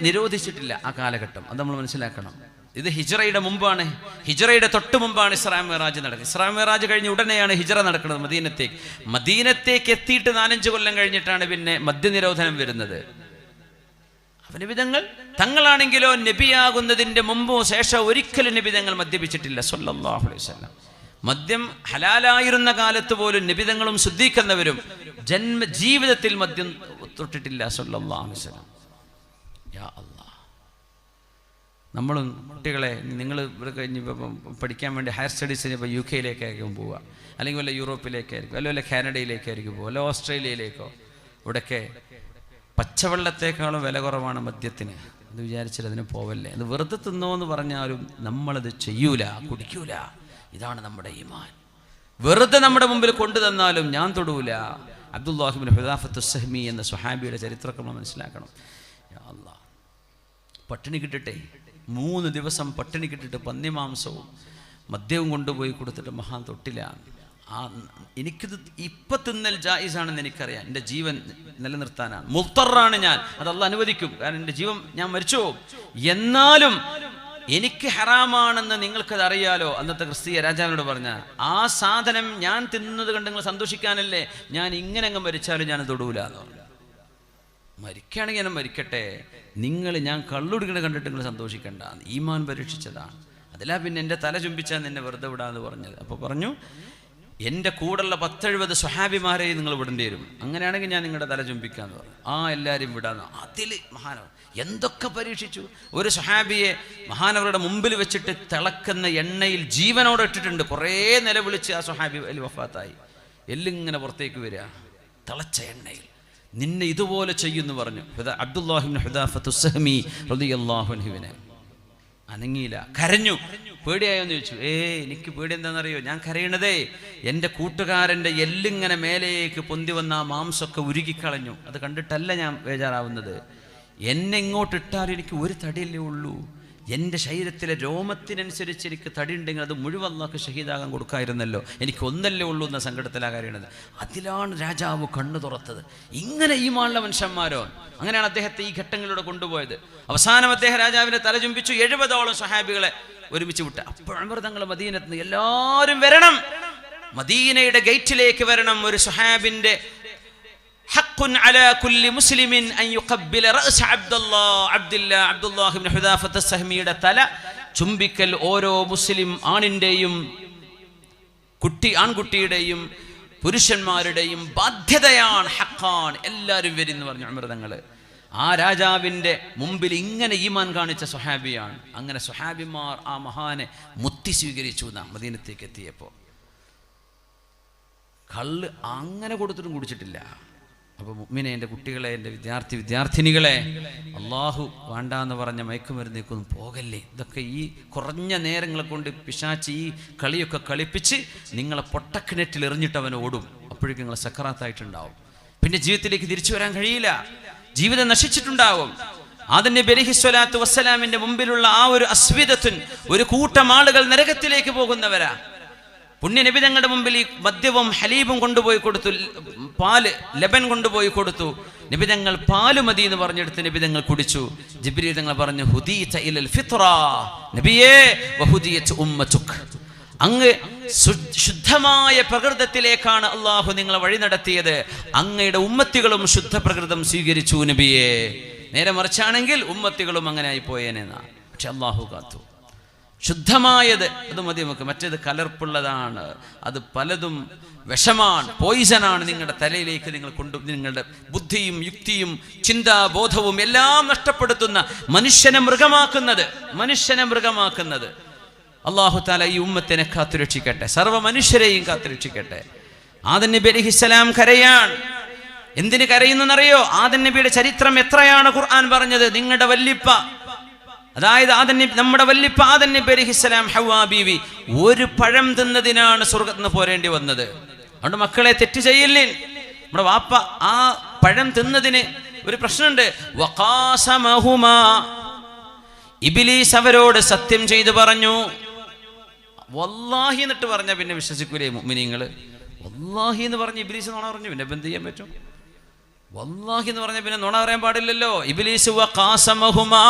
നിരോധിച്ചിട്ടില്ല ആ കാലഘട്ടം. അത് നമ്മൾ മനസ്സിലാക്കണം. ഇത് ഹിജ്റയുടെ മുമ്പാണ്. ഹിജ്റയുടെ തൊട്ട് മുമ്പാണ് ഇസ്രാ മിഅ്റാജ് നടക്കുന്നത്. ഇസ്രാ മിഅ്റാജ് കഴിഞ്ഞ് ഉടനെയാണ് ഹിജ്റ നടക്കുന്നത് മദീനത്തേക്ക് എത്തിയിട്ട് 4-5 കൊല്ലം കഴിഞ്ഞിട്ടാണ് പിന്നെ മദ്യനിരോധനം വരുന്നത്. നബിതങ്ങൾ തങ്ങളാണെങ്കിലോ നബിയാകുന്നതിൻ്റെ മുമ്പോ ശേഷം ഒരിക്കലും നബിതങ്ങൾ മദ്യപിച്ചിട്ടില്ല സല്ലല്ലാഹു അലൈഹി വസല്ലം. മദ്യം ഹലാലായിരുന്ന കാലത്ത് പോലും നബിതങ്ങളും ശുദ്ധീകരിക്കുന്നവരും ജീവിതത്തിൽ മദ്യം തൊട്ടിട്ടില്ല സല്ലല്ലാഹു അലൈഹി വസല്ലം. യാ അല്ലാഹ്, നമ്മളും കുട്ടികളെ നിങ്ങൾ ഇവിടെ കഴിഞ്ഞ് പഠിക്കാൻ വേണ്ടി ഹയർ സ്റ്റഡീസിന് ഇപ്പോൾ UK യിലേക്കായിരിക്കും പോവുക, അല്ലെങ്കിൽ വല്ല യൂറോപ്പിലേക്കായിരിക്കും, വല്ല കാനഡയിലേക്കായിരിക്കും പോവുക, അല്ല ഓസ്ട്രേലിയയിലേക്കോ. ഇവിടെയൊക്കെ പച്ചവെള്ളത്തേക്കാളും വില കുറവാണ് മദ്യത്തിന്. അത് വിചാരിച്ചിട്ട് അതിന് പോവല്ലേ. അത് വെറുതെ തിന്നോ എന്ന് പറഞ്ഞാലും നമ്മളത് ചെയ്യൂല, കുടിക്കൂല. ഇതാണ് നമ്മുടെ ഈമാൻ. വെറുതെ നമ്മുടെ മുമ്പിൽ കൊണ്ടു തന്നാലും ഞാൻ തൊടൂല. അബ്ദുല്ലാഹി ഇബ്നു ഹുദാഫത്ത് അസ്സഹ്മി എന്ന സ്വഹാബിയുടെ ചരിത്രമൊക്കെ നമ്മൾ മനസ്സിലാക്കണം. യാ അല്ലാഹ്, പട്ടിണി കിട്ടിട്ടെ 3 ദിവസം പട്ടിണി കിട്ടിട്ട് പന്നിമാംസവും മദ്യവും കൊണ്ടുപോയി കൊടുത്തിട്ട് മഹാൻ തൊട്ടില്ല. എനിക്കിത് ഇപ്പം തിന്നൽ ജായിസാണെന്ന് എനിക്കറിയാം. എൻ്റെ ജീവൻ നിലനിർത്താനാണ്, മുൽത്തറാണ് ഞാൻ. അത് അല്ലാഹ് അനുവദിക്കും, കാരണം എൻ്റെ ജീവൻ ഞാൻ മരിച്ചു പോകും. എന്നാലും എനിക്ക് ഹറാമാണെന്ന് നിങ്ങൾക്കത് അറിയാലോ. അന്നത്തെ ക്രിസ്തീയ രാജാവിനോട് പറഞ്ഞ ആ സാധനം ഞാൻ തിന്നുന്നത് കണ്ട് നിങ്ങൾ സന്തോഷിക്കാനല്ലേ, ഞാൻ ഇങ്ങനെ അങ്ങ് മരിച്ചാലും ഞാൻ തൊടൂല എന്ന് പറഞ്ഞു. മരിക്കുകയാണെങ്കിൽ ഞാൻ മരിക്കട്ടെ, ഞാൻ കള്ളുടിക്കണ കണ്ടിട്ട് നിങ്ങൾ സന്തോഷിക്കണ്ട. ഈമാൻ പരീക്ഷിച്ചതാണ്. അതിലാ പിന്നെ എൻ്റെ തല ചുംബിച്ചാൽ നിന്നെ വെറുതെ വിടാന്ന് പറഞ്ഞത്. അപ്പോൾ പറഞ്ഞു, എൻ്റെ കൂടെയുള്ള 10-70 സ്വഹാബിമാരെയും നിങ്ങൾ വിടേണ്ടി വരും. അങ്ങനെയാണെങ്കിൽ ഞാൻ നിങ്ങളുടെ തല ചുംബിക്കാന്ന് പറഞ്ഞു. എല്ലാവരും വിടാന്ന്. അതിൽ മഹാനവർ എന്തൊക്കെ പരീക്ഷിച്ചു. ഒരു സ്വഹാബിയെ മഹാനവരുടെ മുമ്പിൽ വെച്ചിട്ട് തിളക്കുന്ന എണ്ണയിൽ ജീവനോടെ ഇട്ടിട്ടുണ്ട്. കുറേ നിലവിളിച്ച് ആ സ്വഹാബി വലിയ വഫാത്തായി. എല്ലിങ്ങനെ പുറത്തേക്ക് വരിക, തിളച്ച എണ്ണയിൽ. നിന്നെ ഇതുപോലെ ചെയ്യുമെന്ന് പറഞ്ഞു. അബ്ദുല്ലാഹി ഇബ്നു ഹുദാഫത്ത് അസ്സഹ്മി റളിയല്ലാഹു അൻഹുവിനെ അനങ്ങിയില്ല, കരഞ്ഞു. പേടിയായോന്ന് ചോദിച്ചു. എനിക്ക് പേടി എന്താണെന്നറിയോ? ഞാൻ കരയണതേ എൻ്റെ കൂട്ടുകാരൻ്റെ എല്ലിങ്ങനെ മേലേക്ക് പൊന്തി വന്ന ആ മാംസമൊക്കെ ഉരുകിക്കളഞ്ഞു. അത് കണ്ടിട്ടല്ല ഞാൻ ബേജാറാവുന്നത്. എന്നെ ഇങ്ങോട്ട് ഇട്ടാലും എനിക്ക് ഒരു തടിയല്ലേ ഉള്ളൂ. എൻ്റെ ശരീരത്തിലെ രോമത്തിനനുസരിച്ച് എനിക്ക് തടി ഉണ്ടെങ്കിൽ അത് മുഴുവൻ അല്ലാഹ്ക്ക് ഷഹീദാകാൻ കൊടുക്കായിരുന്നല്ലോ. എനിക്ക് ഒന്നല്ലേ ഉള്ളൂ എന്ന സങ്കടത്തിലാണ് കാര്യണത്. അതിലാണ് രാജാവ് കണ്ണു തുറത്തത്. ഇങ്ങനെ ഈമാനുള്ള മനുഷ്യന്മാരോ. അങ്ങനെയാണ് അദ്ദേഹത്തെ ഈ ഘട്ടങ്ങളിലൂടെ കൊണ്ടുപോയത്. അവസാനം അദ്ദേഹം രാജാവിനെ തല ചുംബിച്ചു. 70ഓളം സ്വഹാബികളെ ഒരുമിച്ച് വിട്ട്. അപ്പോൾ ഉമർ തങ്ങൾ മദീനത്ത് നിന്ന് എല്ലാവരും വരണം, മദീനയുടെ ഗേറ്റിലേക്ക് വരണം. ഒരു സ്വഹാബിന്റെ ഹഖ്ഖുൻ അലാ കുല്ലി മുസ്ലിമിൻ അൻ യുഖബ്ബില റഅസ് അബ്ദുല്ലാഹി ഇബ്നു ഹുദാഫത്ത് അസ്സഹ്മിയുടെ തല ചുംബിക്കൽ ഓരോ മുസ്ലിം ആണിൻ്റെയും ആൺകുട്ടിയുടെയും പുരുഷന്മാരുടെയും ബാധ്യതയാണ്, ഹഖാണ്. എല്ലാവരും വരും എന്ന് പറഞ്ഞു ഉമർ തങ്ങൾ. ആ രാജാവിൻ്റെ മുമ്പിൽ ഇങ്ങനെ ഈമാൻ കാണിച്ച സ്വഹാബിയാണ്. അങ്ങനെ സ്വഹാബിമാർ ആ മഹാനെ മുത്തി സ്വീകരിച്ചു. മദീനത്തേക്ക് എത്തിയപ്പോൾ കള്ള് അങ്ങനെ കൊടുത്തിട്ടും കുടിച്ചിട്ടില്ല. അപ്പോൾ മുഅ്മിനെ, എൻ്റെ കുട്ടികളെ, എൻ്റെ വിദ്യാർത്ഥിനികളെ, അള്ളാഹു വേണ്ടാന്ന് പറഞ്ഞ മയക്കുമരുന്നേക്കൊന്നും പോകല്ലേ. ഇതൊക്കെ ഈ കുറഞ്ഞ നേരങ്ങളെ കൊണ്ട് പിശാച് ഈ കളിയൊക്കെ കളിപ്പിച്ച് നിങ്ങളെ പൊട്ടക്കിണറ്റിൽ എറിഞ്ഞിട്ട് അവൻ ഓടും. അപ്പോഴേക്കും നിങ്ങൾ സക്കറാത്തായിട്ടുണ്ടാവും. പിന്നെ ജീവിതത്തിലേക്ക് തിരിച്ചു വരാൻ കഴിയില്ല. ജീവിതം നശിച്ചിട്ടുണ്ടാവും. ആദം നബി അലൈഹിസ്സലാത്തു വസ്സലാമിന്റെ മുമ്പിലുള്ള ആ ഒരു അസ്വിദത്തുൻ, ഒരു കൂട്ടം ആളുകൾ നരകത്തിലേക്ക് പോകുന്നവരാ. പുണ്യ നബി തങ്ങളുടെ മുമ്പിൽ ഈ മദ്യവും ഹലീബും കൊണ്ടുപോയി കൊടുത്തു, പാല് ലബൻ കൊണ്ടുപോയി കൊടുത്തു. നബി തങ്ങൾ പാല് മതി എന്ന് പറഞ്ഞെടുത്ത് നബി തങ്ങൾ കുടിച്ചു. ജിബ്രീൽ തങ്ങൾ പറഞ്ഞു, ഹുദീത ഇലൽ ഫിത്ര നബിയേ വഹുദിയത്ത് ഉമ്മതുക്, അങ്ങ് ശുദ്ധമായ പ്രകൃതത്തിലേക്കാണ് അള്ളാഹു നിങ്ങളെ വഴി നടത്തിയത്. അങ്ങയുടെ ഉമ്മത്തികളും ശുദ്ധ പ്രകൃതം സ്വീകരിച്ചു നബിയെ. നേരെ മറിച്ചാണെങ്കിൽ ഉമ്മത്തികളും അങ്ങനെ ആയി പോയേനെന്നാ. പക്ഷെ അള്ളാഹു കാത്തു. ശുദ്ധമായത് അത് മതി നമുക്ക്. മറ്റേത് കലർപ്പുള്ളതാണ്, അത് പലതും വിഷമാണ്, പോയിസനാണ്. നിങ്ങളുടെ തലയിലേക്ക് നിങ്ങളുടെ ബുദ്ധിയും യുക്തിയും ചിന്താബോധവും എല്ലാം നഷ്ടപ്പെടുത്തുന്ന, മനുഷ്യനെ മൃഗമാക്കുന്നത്. അല്ലാഹു തആല ഈ ഉമ്മത്തിനെ കാത്തുരക്ഷിക്കട്ടെ, സർവ്വ മനുഷ്യരെയും കാത്തുരക്ഷിക്കട്ടെ. ആദം നബി അലൈഹിസ്സലാം കരയാൻ. എന്തിന് കരയുന്നറിയോ? ആദം നബിയുടെ ചരിത്രം എത്രയാണ് ഖുർആൻ പറഞ്ഞത്. നിങ്ങളുടെ വല്ലിപ്പ, അതായത് നമ്മുടെ വല്ലിപ്പ ആദം നബി അലൈഹിസ്സലാം ഹവ്വാ ബീവി ഒരു പഴം തിന്നതിനാണ് സ്വർഗ്ഗത്തിൽ നിന്ന് പോരേണ്ടി വന്നത്. അതുകൊണ്ട് മക്കളെ, തെറ്റ് ചെയ്യില്ലേ. നമ്മുടെ വാപ്പ ആ പഴം തിന്നതിന് ഒരു പ്രശ്നമുണ്ട്. വഖാസമഹുമാ, ഇബ്ലീസ് അവരോട് സത്യം ചെയ്തു പറഞ്ഞു. വല്ലാഹി എന്നിട്ട് പറഞ്ഞ പിന്നെ വിശ്വസിക്കൂലേ മുഅ്മിനീങ്ങൾ? വല്ലാഹി എന്ന് പറഞ്ഞ് ഇബ്ലീസ് നുണ പറഞ്ഞു, പിന്നെ എന്ത് ചെയ്യാൻ പറ്റും? വല്ലാഹി എന്ന് പറഞ്ഞ പിന്നെ നുണ പറയാൻ പാടില്ലല്ലോ. ഇബ്ലീസ് വഖാസമഹുമാ,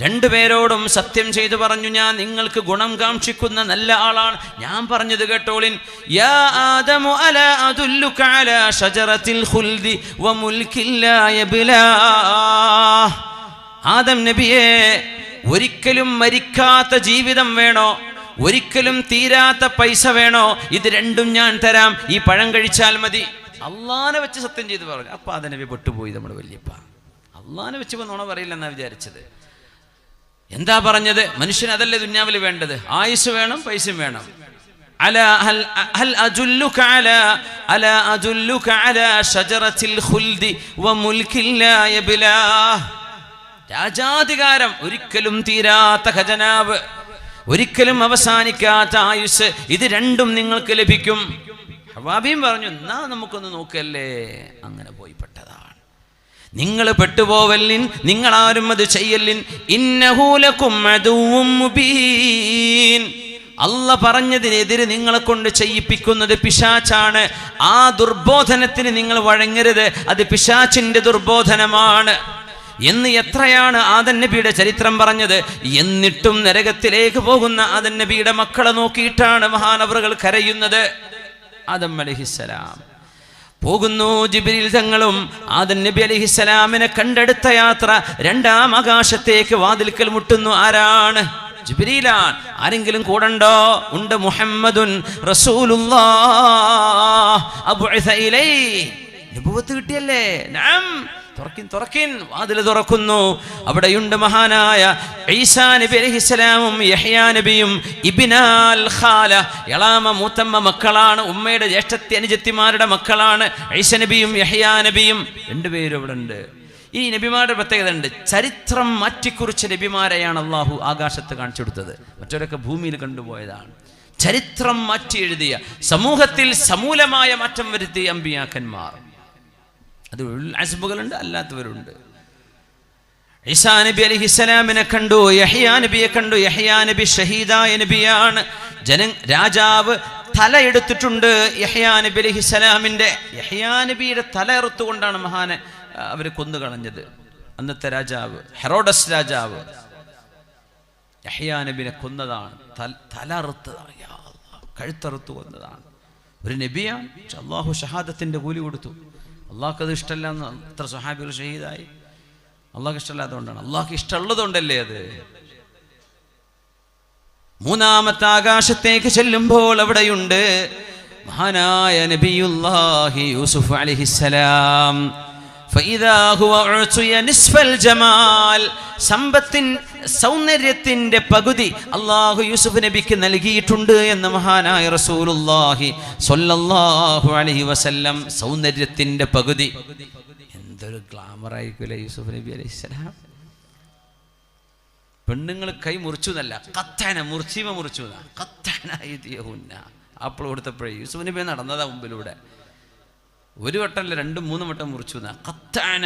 രണ്ടുപേരോടും സത്യം ചെയ്തു പറഞ്ഞു, ഞാൻ നിങ്ങൾക്ക് ഗുണം കാക്ഷിക്കുന്ന നല്ല ആളാണ്, ഞാൻ പറഞ്ഞത് കേട്ടോളിൻ. യാ ആദമു അലാ അദുല്ലുക അലാ ഷജറത്തിൽ ഖുൽദി വമുൽകിൻ ലാ യബ്ലാ. ആദം നബിയെ, ഒരിക്കലും മരിക്കാത്ത ജീവിതം വേണോ, ഒരിക്കലും തീരാത്ത പൈസ വേണോ? ഇത് രണ്ടും ഞാൻ തരാം, ഈ പഴം കഴിച്ചാൽ മതി. അള്ളാനെ വെച്ച് സത്യം ചെയ്ത് പറഞ്ഞു. അപ്പൊ ആദം നബി പെട്ടുപോയി. നമ്മുടെ വല്യപ്പ അള്ളാനെ വെച്ച് നുണ പറയില്ലെന്നാ വിചാരിച്ചത്. എന്താ പറഞ്ഞത്? മനുഷ്യന് അതല്ലേ ദുന്യാവിൽ വേണ്ടത്, ആയുസ് വേണം, പൈസയും വേണം. ഹൽ അജുല്ലുക അലാ ഷജറത്തിൽ ഖുൽദി വമുൽകിൻ ലാ യബ്ലാ. രാജാധികാരം, ഒരിക്കലും തീരാത്ത ഖജനാവ്, ഒരിക്കലും അവസാനിക്കാത്ത ആയുസ്, ഇത് രണ്ടും നിങ്ങൾക്ക് ലഭിക്കും. ഹവാബിയും പറഞ്ഞു, എന്നാ നമുക്കൊന്ന് നോക്കല്ലേ. അങ്ങനെ പോയി പെട്ടതാണ്. നിങ്ങൾ പെട്ടുപോവല്ലിൻ, നിങ്ങളാരും അത് ചെയ്യല്ലിൻ. ഇന്നഹു ലകും അദുവ്വും മുബീൻ. അല്ല പറഞ്ഞതിനെതിരെ നിങ്ങളെ കൊണ്ട് ചെയ്യിപ്പിക്കുന്നത് പിശാചാണ്. ആ ദുർബോധനത്തിന് നിങ്ങൾ വഴങ്ങരുത്, അത് പിശാചിന്റെ ദുർബോധനമാണ് എന്ന് എത്രയാണ് ആദം നബിയുടെ ചരിത്രം പറഞ്ഞത്. എന്നിട്ടും നരകത്തിലേക്ക് പോകുന്ന ആദം നബിയുടെ മക്കളെ നോക്കിയിട്ടാണ് മഹാനവറുകൾ കരയുന്നത്. ആദം അലൈഹിസ്സലാം പോകുന്നു, ജിബ്രീൽ തങ്ങളും ആദം നബി അലൈഹിസ്സലാമിനെ കണ്ടെടുത്ത യാത്ര. രണ്ടാം ആകാശത്തേക്ക് വാതിൽക്കൽ മുട്ടുന്നു. ആരാണ്? ജിബ്രീലാണ്. ആരെങ്കിലും കൂടണ്ടോ? ഉണ്ട്. മുഹമ്മദുൻ റസൂലുള്ളാഹ് അബ്ഉസ ഇലൈഹി. നബുവത്ത് കിട്ടിയല്ലേ? നഅം. തുറക്കിൻ. വാതിൽ തുറക്കുന്നു. അവിടെയുണ്ട് മഹാനായ ഈസാ നബി അലൈഹിസ്സലാമും യഹ്യാ നബിയും. ഇബ്നാൽ ഖാല, എളാമ മൂത്തമ്മ മക്കളാണ്, ഉമ്മയുടെ ജ്യേഷ്ഠത്തി അനുജത്തിമാരുടെ മക്കളാണ് ഈസാ നബിയും യഹ്യാ നബിയും. രണ്ടുപേരും ഇവിടെ ഉണ്ട്. ഈ നബിമാരുടെ പ്രത്യേകത ഉണ്ട്. ചരിത്രം മാറ്റിക്കുറിച്ച നബിമാരെയാണ് അള്ളാഹു ആകാശത്ത് കാണിച്ചു കൊടുത്തത്. മറ്റവരൊക്കെ ഭൂമിയിൽ കണ്ടുപോയതാണ്. ചരിത്രം മാറ്റി എഴുതിയ, സമൂഹത്തിൽ സമൂലമായ മാറ്റം വരുത്തിയ അമ്പിയാക്കന്മാർ. അത് അസ്ബുകളുണ്ട്, അല്ലാത്തവരുണ്ട്. ഈസാ നബി അലൈഹിസ്സലാമിനെ കണ്ടു, യഹ്യാ നബിയെ കണ്ടു. യഹ്യാ നബി ഷഹീദായ നബിയാണ്. രാജാവ് തല എടുത്തിട്ടുണ്ട് യഹ്യാ നബി അലൈഹിസ്സലാമിന്റെ. യഹ്യാ നബിയുടെ തല എറുത്തുകൊണ്ടാണ് മഹാനെ അവർ കൊന്നുകളഞ്ഞത്. അന്നത്തെ രാജാവ് ഹെറോഡസ് രാജാവ് യഹ്യാ നബിനെ കൊന്നതാണ്. തല അറുത്തതാണ്, കഴുത്തറുത്ത് കൊന്നതാണ്. ഒരു നബിയാണ്. അള്ളാഹു ഷഹാദത്തിന്റെ കൂലി കൊടുത്തു. അള്ളാഹ്ക്ക് അത് ഇഷ്ടമല്ല എന്ന് എത്ര സ്വഹാബികൾ ഷഹീദായി. അള്ളാഹ്ക്ക് ഇഷ്ടമല്ലാത്തതുകൊണ്ടാണ്. അള്ളാഹ്ക്ക് ഇഷ്ടമുള്ളതുകൊണ്ടല്ലേ അത്. മൂന്നാമത്തെ ആകാശത്തേക്ക് ചെല്ലുമ്പോൾ അവിടെയുണ്ട് മഹാനായ നബിയുല്ലാഹി യൂസുഫ് അലൈഹിസ്സലാം. സമ്പത്തിൻ സൗന്ദര്യത്തിന്റെ പകുതി അള്ളാഹു യൂസുഫ് നബിക്ക് നൽകിയിട്ടുണ്ട് എന്ന് മഹാനായ റസൂലുള്ളാഹി സ്വല്ലല്ലാഹു അലൈഹി വസല്ലം. സൗന്ദര്യത്തിന്റെ പകുതി. എന്തൊരു ഗ്ലാമർ ആയിരിക്കില്ല യൂസുഫ് നബി അലൈഹിസ്സലാം. പെണ്ണുങ്ങൾ കൈ മുറിച്ചു എന്നല്ല, കത്താന മുറിച്ചീമ മുറിച്ചു എന്നാ. കത്താനായിഹുന്ന അപ്പോൾ കൊടുത്തപ്പോഴേ യൂസുഫ് നബി നടന്നതാ മുമ്പിലൂടെ. ഒരു വട്ടമല്ല, 2-3 വട്ടം മുറിച്ചു എന്നാ. കത്താന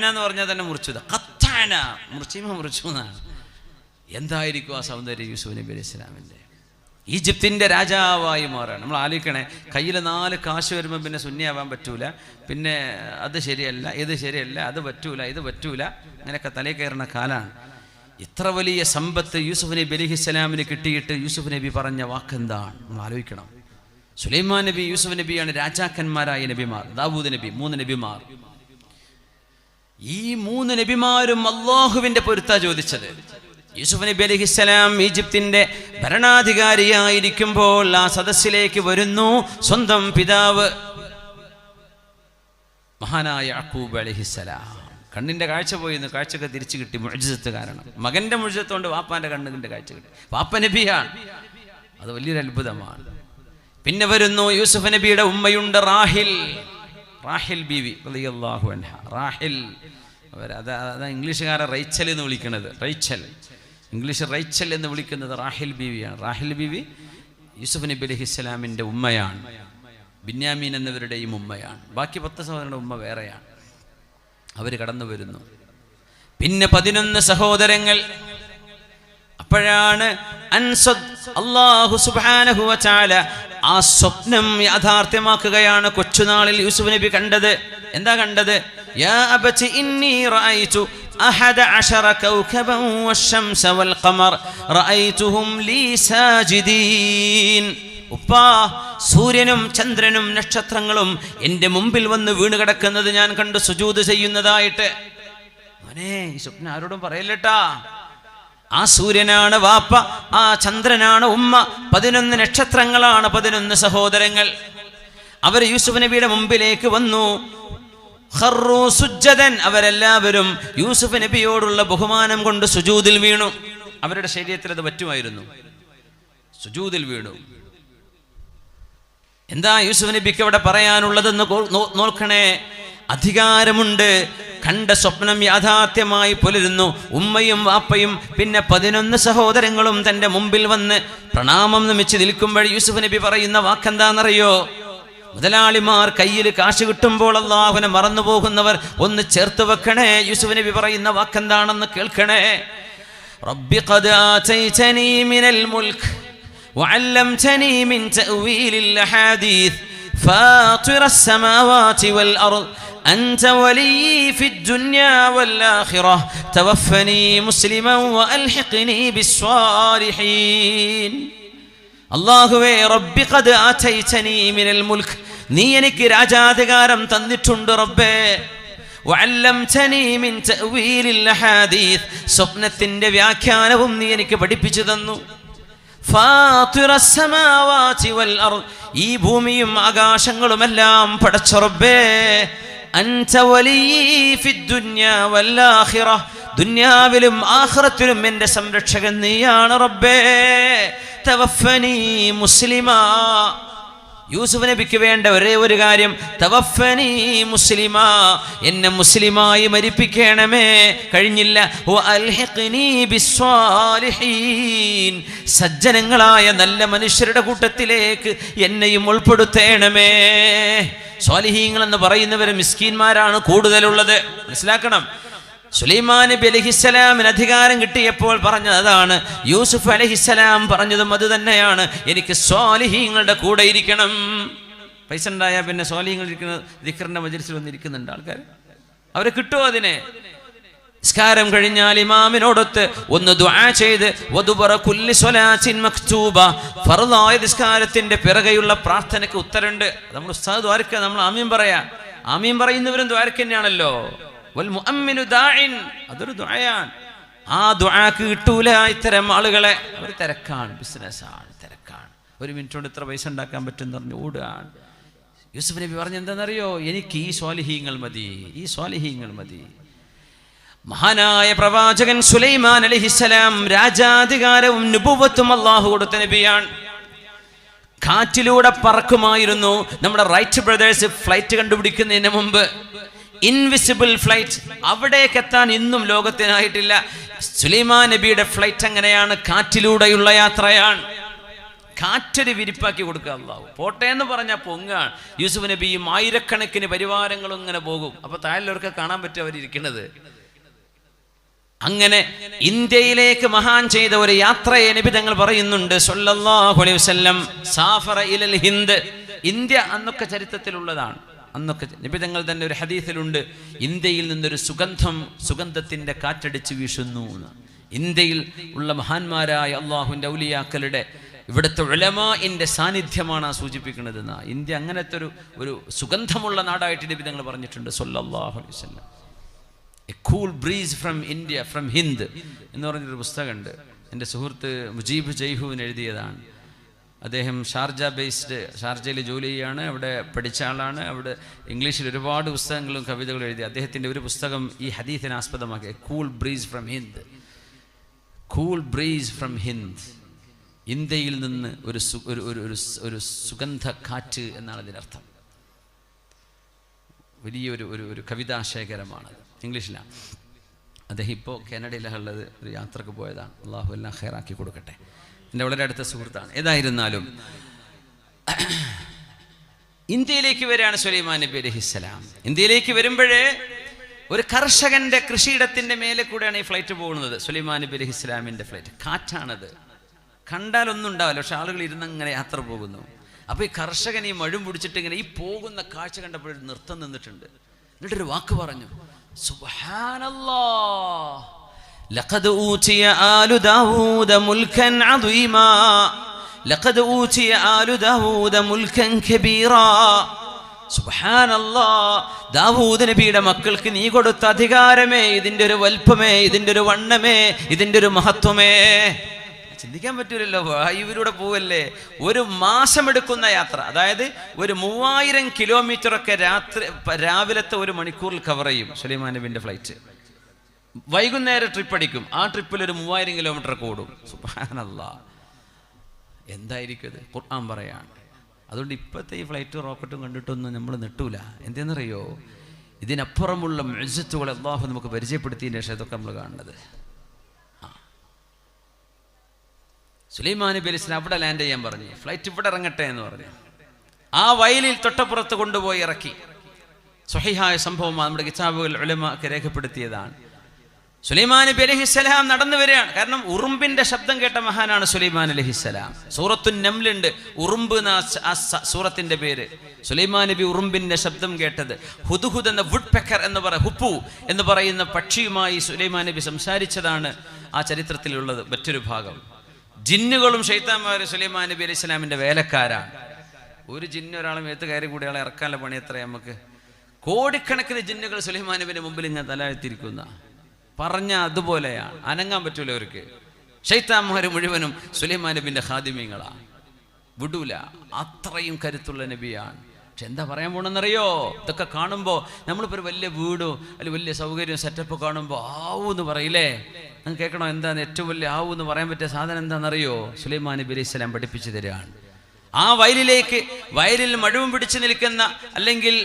എന്ന് പറഞ്ഞാൽ തന്നെ മുറിച്ചു. കത്താന മുറിച്ചീമ മുറിച്ചു എന്നാണ്. എന്തായിരിക്കും ആ സൗന്ദര്യം യൂസുഫ് നബി അലൈഹി സ്വലാമിൻ്റെ? ഈജിപ്തിൻ്റെ രാജാവായി മാറാണ്. നമ്മൾ ആലോചിക്കണേ, കയ്യിൽ 4 കാശ് വരുമ്പോൾ പിന്നെ സുന്നിയാവാൻ പറ്റൂല, പിന്നെ അത് ശരിയല്ല, ഇത് ശരിയല്ല, അത് പറ്റൂല, ഇത് പറ്റൂല, അങ്ങനെയൊക്കെ തലയിൽ കയറുന്ന കാലാണ്. ഇത്ര വലിയ സമ്പത്ത് യൂസുഫ് നബി അലൈഹിസ്സലാമിന് കിട്ടിയിട്ട് യൂസുഫ് നബി പറഞ്ഞ വാക്കെന്താണ്? നമ്മൾ ആലോചിക്കണം. സുലൈമാൻ നബി, യൂസുഫ് നബിയാണ് രാജാക്കന്മാരായ നബിമാർ. ദാവൂദ് നബി, 3 നബിമാർ. ഈ 3 നബിമാരും അള്ളാഹുവിന്റെ പൊരുത്താ ചോദിച്ചത്. യൂസുഫ് നബി അലൈഹിസ്സലാം ഈജിപ്തിന്റെ ഭരണാധികാരിയായിരിക്കുമ്പോൾ ആ സദസ്സിലേക്ക് വരുന്നു സ്വന്തം പിതാവ് മഹാനായ യാക്കൂബ് അലൈഹിസ്സലാം. കണ്ണിന്റെ കാഴ്ച പോയിന്ന്, കാഴ്ചയൊക്കെ തിരിച്ചു കിട്ടി. മുഅ്ജിസത്ത് കാരണം, മകന്റെ മുഅ്ജിസത്ത് കൊണ്ട് വാപ്പാന്റെ കണ്ണിന്റെ കാഴ്ച കിട്ടി. വാപ്പ നബിയാണ്, അത് വലിയൊരു അത്ഭുതമാണ്. പിന്നെ വരുന്നു യൂസുഫ് നബിയുടെ ഉമ്മയുണ്ട് റാഹിൽ ബീവി റളിയല്ലാഹു അൻഹ. റാഹിൽ, അതാ ഇംഗ്ലീഷുകാരെ റൈച്ചൽ എന്ന് വിളിക്കുന്നത്. ഇംഗ്ലീഷ് റൈച്ചൽ എന്ന് വിളിക്കുന്നത് റാഹിൽ ബീവിയാണ്. റാഹിൽ ബീവി യൂസുഫ് നബി അലൈഹിസ്സലാമിൻ്റെ ഉമ്മയാണ്. ബിന്യാമീൻ എന്നിവരുടെയും ഉമ്മയാണ്. ബാക്കി 10 സഹോദരങ്ങളുടെ ഉമ്മ വേറെയാണ്. അവർ കടന്നു വരുന്നു. പിന്നെ 11 സഹോദരങ്ങൾ. അപ്പോഴാണ് അല്ലാഹു സുബ്ഹാനഹു വ തആല ആ സ്വപ്നം യാഥാർത്ഥ്യമാക്കുകയാണ്. കൊച്ചുനാളിൽ യൂസുഫ് നബി കണ്ടത് എന്താ കണ്ടത്? യാ അബതി ഇന്നി റഅയ്തു 11 കൗകബൻ വശംസ വൽ ഖമർ റഅയ്തുഹും ലീ സാജിദീൻ. ഉപ്പാ, സൂര്യനും ചന്ദ്രനും നക്ഷത്രങ്ങളും എൻ്റെ മുമ്പിൽ വന്ന് വീണ് കിടക്കുന്നത് ഞാൻ കണ്ടു, സുജൂദ് ചെയ്യുന്നതായിട്ട്. മോനെ, ഈ സ്വപ്നം ആരോടും പറയല്ലട്ടാ. ആ സൂര്യനാണ് വാപ്പ, ആ ചന്ദ്രനാണ് ഉമ്മ, 11 നക്ഷത്രങ്ങളാണ് 11 സഹോദരങ്ങൾ. അവർ യൂസുഫ് നബിയുടെ മുമ്പിലേക്ക് വന്നു. ഖറൂ സുജ്ജദൻ, അവരെല്ലാവരും യൂസുഫ് നബിയോടുള്ള ബഹുമാനം കൊണ്ട് സുജൂദിൽ വീണു. അവരുടെ ശരീരത്തിൽ അത് പറ്റുമായിരുന്നു, സുജൂദിൽ വീണു. എന്താ യൂസുഫ് നബിക്ക് അവിടെ പറയാനുള്ളതെന്ന് നോക്കണേ. അധികാരമുണ്ട്. കണ്ട സ്വപ്നം യാഥാർത്ഥ്യമായി പുലരുന്നു. ഉമ്മയും വാപ്പയും പിന്നെ 11 സഹോദരങ്ങളും തൻ്റെ മുമ്പിൽ വന്ന് പ്രണാമം നമിച്ച് നിൽക്കുമ്പോൾ യൂസുഫ് നബി പറയുന്ന വാക്കെന്താണെന്നറിയോ? മുതലാളിമാർ കയ്യിൽ കാശ് കിട്ടുമ്പോൾ അല്ലാഹുവിനെ മറന്നു പോകുന്നവർ ഒന്ന് ചേർത്ത് വെക്കണേ. യൂസുഫ് നബി പറയുന്ന വാക്കെന്താണെന്ന് കേൾക്കണേ. റബ്ബി ഖദ് ആതൈതനി മിനൽ മുൽക്ക് വഅല്ലംതനി മിൻ തഅവീലിൽ അഹാദീസ് ഫാത്തിറസ് സമാവാതി വൽ അർദ് أنت ولي في الدنيا والآخرة توفني مسلما وألحقني بالصالحين. അല്ലാഹുവേ, റബ്ബി ഖദ് ആതൈതനി മിനൽ മുൽക്ക്, നീ എനിക്ക് രാജാധികാരം തന്നിട്ടുണ്ട് റബ്ബേ. വഅല്ലംതനി മിൻ തഅവീലിൽ അഹാദീസ്, സ്വപ്നത്തിന്റെ വ്യാഖ്യാനവും നീ എനിക്ക് പഠിപ്പിച്ചു തന്നു. ഫാത്തിറസ് സമാവാതി വൽ അർദ്, ഈ ഭൂമിയും ആകാശങ്ങളുമെല്ലാം പടച്ച റബ്ബേ. അൻത വലിയ്യി ഫിദ്ദുനിയ വൽ-ആഖിറ, ദുനിയാവിലും ആഖിറത്തിലും എൻ്റെ സംരക്ഷകൻ നീയാണ് റബ്ബേ. തവഫനി മുസ്ലിമാ, യൂസുഫ് നബിക്ക് വേണ്ട ഒരേ ഒരു കാര്യം, തവഫനി മുസ്ലിമാ, എന്നെ മുസ്ലിമായി മരിപ്പിക്കണമേ. കഴിഞ്ഞില്ല. വഅൽഹിഖ്നി ബിസ്സാലിഹീൻ, സജ്ജനങ്ങളായ നല്ല മനുഷ്യരുടെ കൂട്ടത്തിലേക്ക് എന്നെയും ഉൾപ്പെടുത്തേണമേ. സ്വാലിഹീങ്ങൾ എന്ന് പറയുന്നവർ മിസ്കീന്മാരാണ് കൂടുതലുള്ളത്, മനസ്സിലാക്കണം. സുലൈമാൻ നബി അലൈഹിസ്സലാമിന് അധികാരം കിട്ടിയപ്പോൾ പറഞ്ഞതാണ്. യൂസുഫ് അലൈഹിസ്സലാം പറഞ്ഞതും അത് തന്നെയാണ്, എനിക്ക് സ്വാലിഹീങ്ങളുടെ കൂടെ ഇരിക്കണം. പൈസ ഉണ്ടായാൽ പിന്നെ സ്വാലിഹീങ്ങൾ ഇരിക്കുന്ന ദിക്റിന്റെ മജ്‌ലിസിൽ വന്നിരിക്കുന്നുണ്ട് ആൾക്കാർ. അവരെ കിട്ടുമോ അതിനെ? നിസ്കാരം കഴിഞ്ഞാൽ ഇമാമിനോടൊത്ത് ഒന്ന് ദുആ ചെയ്ത് വദുബറ കുല്ലി സ്വലാത്തിൻ മക്തൂബ, ഫർളായ നിസ്കാരത്തിന്റെ പിറകെയുള്ള പ്രാർത്ഥനയ്ക്ക് ഉത്തരമുണ്ട്. നമ്മൾ ഉസ്താദ് ദ്വാരക്ക, നമ്മൾ ആമീൻ പറയാ. ആമീൻ പറയുന്നവരും ദ്വാരക്ക തന്നെയാണല്ലോ. വൽ മുഅമ്മിനു ദാഇൻ, അതൊരു ദുആയാണ്. ആ ദുആക്ക് കിട്ടൂല ഇത്തരം ആളുകളെ. അവർ തിരക്കാണ്, ബിസിനസ്സാണ്, തിരക്കാണ്. 1 മിനിറ്റ് കൊണ്ട് ഇത്ര പൈസ ഉണ്ടാക്കാൻ പറ്റും എന്ന് പറഞ്ഞ് ഓടുകയാണ്. യൂസുഫ് നബി പറഞ്ഞ എന്താണെന്നറിയോ? എനിക്ക് ഈ സ്വാലിഹീങ്ങൾ മതി, ഈ സ്വാലിഹീങ്ങൾ മതി. മഹാനായ പ്രവാചകൻ സുലൈമാൻ അലൈഹിസ്സലാം രാജാധികാരവും നുബുവത്തും അല്ലാഹു കൊടുത്ത നബിയാണ്. കാറ്റിലൂടെ പറക്കുമായിരുന്നു. നമ്മുടെ റൈറ്റ് ബ്രദേഴ്സ് ഫ്ലൈറ്റ് കണ്ടുപിടിക്കുന്നതിന് മുമ്പ് ഇൻവിസിബിൾ ഫ്ലൈറ്റ്, അവിടേക്ക് എത്താൻ ഇന്നും ലോകത്തിനായിട്ടില്ല. സുലൈമാൻ നബിയുടെ ഫ്ലൈറ്റ് അങ്ങനെയാണ്, കാറ്റിലൂടെയുള്ള യാത്രയാണ്. കാറ്റൊരു വിരിപ്പാക്കി കൊടുക്കുക അല്ലാഹു. പോട്ടെ എന്ന് പറഞ്ഞാൽ പൊങ്ങാണ്. യൂസുഫ് നബിയും ആയിരക്കണക്കിന് പരിവാരങ്ങളും ഇങ്ങനെ പോകും. അപ്പൊ താഴെയുള്ളവർക്ക് കാണാൻ പറ്റും അവരിയ്ക്കുന്നത്. അങ്ങനെ ഇന്ത്യയിലേക്ക് മഹാൻ ചെയ്ത ഒരു യാത്രയെ നബി തങ്ങൾ പറയുന്നുണ്ട് സല്ലല്ലാഹു അലൈഹി വസല്ലം. സാഫറ ഇലൽ ഹിന്ദ്, ഇന്ത്യ അന്നൊക്കെ ചരിത്രത്തിലുള്ളതാണ്. അന്നൊക്കെ നബി തങ്ങൾ തന്നെ ഒരു ഹദീസിലുണ്ട്, ഇന്ത്യയിൽ നിന്നൊരു സുഗന്ധത്തിന്റെ കാറ്റടിച്ച് വീശുന്നു. ഇന്ത്യയിൽ ഉള്ള മഹാന്മാരായ അള്ളാഹുവിൻ്റെ ഔലിയാക്കളുടെ ഇവിടുത്തെ ഉലമാഇന്റെ സാന്നിധ്യമാണ് സൂചിപ്പിക്കുന്നത്. ഇന്ത്യ അങ്ങനത്തെ ഒരു സുഗന്ധമുള്ള നാടായിട്ട് നബി തങ്ങൾ പറഞ്ഞിട്ടുണ്ട് സല്ലല്ലാഹു അലൈഹി വസല്ലം. A cool breeze from India, from Hind എന്ന് പറഞ്ഞൊരു പുസ്തകമുണ്ട്. എൻ്റെ സുഹൃത്ത് മുജീബ് ജയ്ഹുവിന് എഴുതിയതാണ്. അദ്ദേഹം ഷാർജ ബേസ്ഡ്, ഷാർജയിൽ ജോലി ചെയ്യാണ്, അവിടെ പഠിച്ച ആളാണ്. അവിടെ ഇംഗ്ലീഷിൽ ഒരുപാട് പുസ്തകങ്ങളും കവിതകളും എഴുതി. അദ്ദേഹത്തിൻ്റെ ഒരു പുസ്തകം ഈ ഹദീസിനെ ആസ്പദമാക്കി, cool breeze from Hind. Cool breeze from Hind, ഇന്ത്യയിൽ നിന്ന് ഒരു സുഗന്ധ കാറ്റ് എന്നാണ് അതിനർത്ഥം. വലിയൊരു കവിതാശേഖരമാണത്, ഇംഗ്ലീഷിലാണ്. അദ്ദേഹം ഇപ്പോൾ കാനഡയിലാണ് ഉള്ളത്, ഒരു യാത്രക്ക് പോയതാണ്. അള്ളാഹു എല്ലാം ഖൈറാക്കി കൊടുക്കട്ടെ. എൻ്റെ വളരെ അടുത്ത സുഹൃത്താണ്. ഏതായിരുന്നാലും ഇന്ത്യയിലേക്ക് വരികയാണ് സുലൈമാൻ നബി അലൈഹിസ്സലാം. ഇന്ത്യയിലേക്ക് വരുമ്പോഴേ ഒരു കർഷകന്റെ കൃഷിയിടത്തിന്റെ മേലെ കൂടെയാണ് ഈ ഫ്ലൈറ്റ് പോകുന്നത്. സുലൈമാൻ നബി അലൈഹിസ്സലാമിന്റെ ഫ്ലൈറ്റ്. കാറ്റാണത്, കണ്ടാലൊന്നും ഉണ്ടാവില്ല, പക്ഷെ ആളുകൾ ഇരുന്നങ്ങനെ യാത്ര പോകുന്നു. അപ്പോൾ ഈ കർഷകൻ ഈ മഴും പിടിച്ചിട്ട് ഇങ്ങനെ ഈ പോകുന്ന കാഴ്ച കണ്ടപ്പോൾ നൃത്തം നിന്നിട്ടുണ്ട്. എന്നിട്ടൊരു വാക്ക് പറഞ്ഞു, സുബ്ഹാനല്ലാഹ് ലഖദ് ഊതിയ ആലു ദാവൂദ മുൽക്കൻ അദീമാ ലഖദ് ഊതിയ ആലു ദാവൂദ മുൽക്കൻ കബീറാ. സുബ്ഹാനല്ലാഹ്, ദാവൂദ് നബിയുടെ മക്കൾക്ക് നീ കൊടുത്ത അധികാരമേ, ഇതിൻ്റെ ഒരു വൽപ്പമേ, ഇതിൻ്റെ ഒരു വണ്ണമേ, ഇതിൻ്റെ ഒരു മഹത്വമേ. ചിന്തിക്കാൻ പറ്റൂലല്ലോ. വായുവിലൂടെ പോവല്ലേ, ഒരു മാസമെടുക്കുന്ന യാത്ര, അതായത് ഒരു 3000 കിലോമീറ്ററൊക്കെ രാവിലത്തെ 1 മണിക്കൂറിൽ കവർ ചെയ്യും സുലൈമാൻ നബിൻ്റെ ഫ്ലൈറ്റ്. വൈകുന്നേരം ട്രിപ്പ് അടിക്കും, ആ ട്രിപ്പിൽ ഒരു 3000 കിലോമീറ്റർ കൂടും. സുബ്ഹാനല്ലാഹ്, എന്തായിരിക്കും ഇത്? ഖുർആൻ പറയാണ്. അതുകൊണ്ട് ഇപ്പോഴത്തെ ഈ ഫ്ലൈറ്റും റോക്കറ്റും കണ്ടിട്ടൊന്നും നമ്മൾ നെട്ടൂല. എന്തെന്നറിയോ, ഇതിനപ്പുറമുള്ള മുഅ്ജിസത്തുകൾ അല്ലാഹു നമുക്ക് പരിചയപ്പെടുത്തിയതിന് ശേഷം ഇതൊക്കെ നമ്മൾ കാണുന്നത്. സുലൈമാൻ നബി അലൈഹി സ്വലാം അവിടെ ലാൻഡ് ചെയ്യാൻ പറഞ്ഞു, ഫ്ലൈറ്റ് ഇവിടെ ഇറങ്ങട്ടെ എന്ന് പറഞ്ഞു. ആ വയലിൽ തൊട്ടപ്പുറത്ത് കൊണ്ടുപോയി ഇറക്കി. സ്വഹീഹായ സംഭവം നമ്മുടെ കിതാബുകൾ ഉലമാ ഒക്കെ രേഖപ്പെടുത്തിയതാണ്. സുലൈമാൻ നബി അലൈഹിസ്സലാം നടന്നു വരികയാണ്. കാരണം ഉറുമ്പിന്റെ ശബ്ദം കേട്ട മഹാനാണ് സുലൈമാൻ അലൈഹിസ്സലാം. സൂറത്തുൻ നംലുണ്ട്, ഉറുമ്പ് എന്ന സൂറത്തിന്റെ പേര്. സുലൈമാൻ നബി ഉറുമ്പിന്റെ ശബ്ദം കേട്ടത്. ഹുദ്ഹുദ് എന്ന വുഡ് പെക്കർ എന്ന് ഹുപ്പു എന്ന് പറയുന്ന പക്ഷിയുമായി സുലൈമാൻ നബി സംസാരിച്ചതാണ് ആ ചരിത്രത്തിലുള്ളത് മറ്റൊരു ഭാഗം. ജിന്നുകളും ശൈത്താന്മാരും സുലൈമാൻ നബി അലൈഹി സ്വലാമിന്റെ വേലക്കാരാണ്. ഒരു ജിന്ന് ഒരാളെ മേത്ത് കയറി കൂടി ആളെ ഇറക്കാനുള്ള പണി എത്ര നമുക്ക്? കോടിക്കണക്കിന് ജിന്നുകൾ സുലൈമാൻ നബിന്റെ മുമ്പിൽ ഇങ്ങനെ തലയെത്തിരിക്കുന്ന പറഞ്ഞ അതുപോലെയാണ്, അനങ്ങാൻ പറ്റൂല അവർക്ക്. ശൈത്താന്മാർ മുഴുവനും സുലൈമാൻ നബിന്റെ ഖാദിമീങ്ങളാണ്, വിടൂല. അത്രയും കരുത്തുള്ള നബിയാണ്. പക്ഷെ എന്താ പറയാൻ പോണെന്നറിയോ? ഇതൊക്കെ കാണുമ്പോൾ നമ്മളിപ്പോൾ ഒരു വലിയ വീടോ അല്ലെങ്കിൽ വലിയ സൗകര്യം സെറ്റപ്പ് കാണുമ്പോൾ ആവൂ എന്ന് പറയില്ലേ? നിങ്ങൾ കേൾക്കണോ? എന്താണ് ഏറ്റവും വലിയ ആവൂ എന്ന് പറയാൻ പറ്റിയ സാധനം എന്താണെന്നറിയോ? സുലൈമാൻ നബി അലൈഹി സ്വലാം പഠിപ്പിച്ചു തരികയാണ്. ആ വയലിൽ മഴുവും പിടിച്ചു നിൽക്കുന്ന, അല്ലെങ്കിൽ